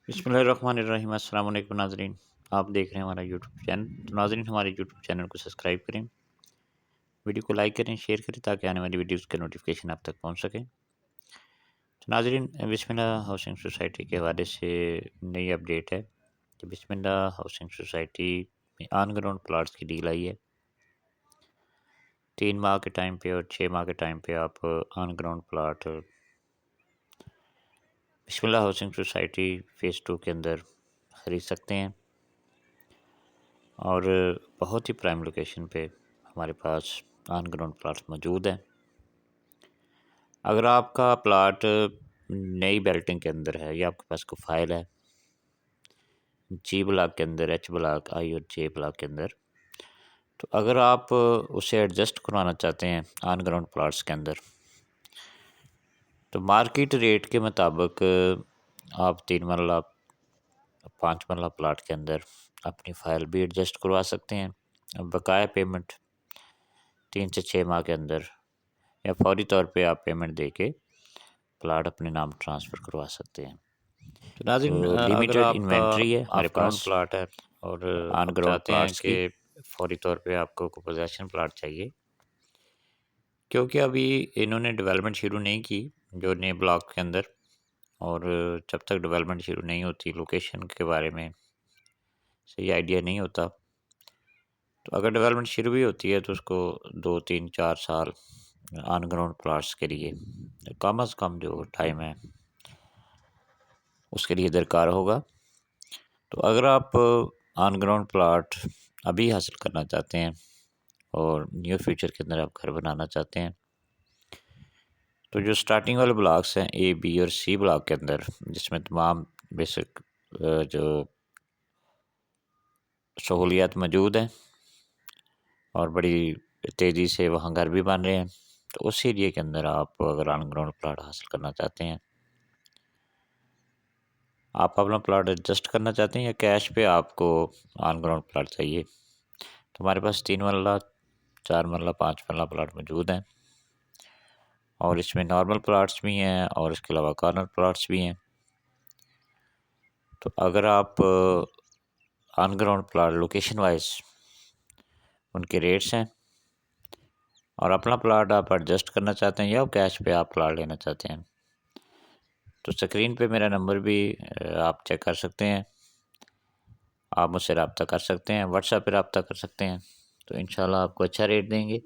बिस्मिल्लाहिर्रहमानिर्रहीम। अस्सलाम वालेकुम नाज़रीन, आप देख रहे हैं हमारा यूट्यूब चैनल। तो नाज़रीन, हमारे यूट्यूब चैनल को सब्सक्राइब करें, वीडियो को लाइक करें, शेयर करें ताकि आने वाली वीडियोज़ के नोटिफिकेशन आप तक पहुंच सकें। तो नाज़रीन, बिस्मिल्लाह हाउसिंग सोसाइटी के हवाले से नई अपडेट है कि बिस्मिल्लाह हाउसिंग सोसाइटी में ऑन ग्राउंड प्लाट्स की डील आई है। 3 माह के टाइम पे और 6 माह के टाइम पे आप on ground plot Bismillah housing society phase 2 के अंदर ख़रीद सकते हैं और बहुत ही प्राइम लोकेशन पे हमारे पास ऑन ग्राउंड प्लाट्स मौजूद हैं। अगर आपका प्लाट नई बेल्टिंग के अंदर है या आपके पास कोई फाइल है जी ब्लॉक के अंदर, एच ब्लॉक, आई और जे ब्लॉक के अंदर, तो अगर आप उसे एडजस्ट करवाना चाहते हैं ऑन ग्राउंड प्लाट्स के अंदर, तो मार्केट रेट के मुताबिक आप 3 मरला 5 मरला प्लाट के अंदर अपनी फ़ाइल भी एडजस्ट करवा सकते हैं। अब बकाया पेमेंट 3 से 6 माह के अंदर या फौरी तौर पे आप पेमेंट दे के प्लाट अपने नाम ट्रांसफ़र करवा सकते हैं। तो नाज़रीन, तो अगर लिमिटेड आपका इन्वेंट्री है हमारे ऑफ ग्राउंड पास प्लाट है और ऑन आप ग्राउंड चाहते हैं प्लाट्स कि की। फौरी तौर पे आपको पोजेसन प्लाट चाहिए, क्योंकि अभी इन्होंने डेवलपमेंट शुरू नहीं की जो नए ब्लॉक के अंदर, और जब तक डेवलपमेंट शुरू नहीं होती लोकेशन के बारे में सही आइडिया नहीं होता। तो अगर डेवलपमेंट शुरू भी होती है तो उसको 2, 3, 4 साल ऑन ग्राउंड प्लाट्स के लिए कम अज़ कम जो टाइम है उसके लिए दरकार होगा। तो अगर आप ऑन ग्राउंड प्लाट अभी हासिल करना चाहते हैं और नियर फ्यूचर के अंदर आप घर बनाना चाहते हैं, तो जो स्टार्टिंग वाले ब्लॉक्स हैं ए, बी और सी ब्लॉक के अंदर, जिसमें तमाम बेसिक जो सहूलियात मौजूद हैं और बड़ी तेज़ी से वहाँ घर भी बन रहे हैं, तो उस एरिए के अंदर आप अगर ऑन ग्राउंड प्लाट हासिल करना चाहते हैं, आप अपना प्लाट एडजस्ट करना चाहते हैं या कैश पे आपको ऑन ग्राउंड प्लाट चाहिए, तो हमारे पास 3 मरला, 4 मरला, 5 मरला प्लाट मौजूद हैं और इसमें नॉर्मल प्लाट्स भी हैं और इसके अलावा कॉर्नर प्लाट्स भी हैं। तो अगर आप on ground plot location wise उनके रेट्स हैं और अपना प्लाट आप एडजस्ट करना चाहते हैं या कैश पे आप प्लाट लेना चाहते हैं, तो स्क्रीन पे मेरा नंबर भी आप चेक कर सकते हैं। आप मुझसे रब्ता कर सकते हैं, व्हाट्सएप पे रब्ता कर सकते हैं, तो इंशाल्लाह आपको अच्छा रेट देंगे।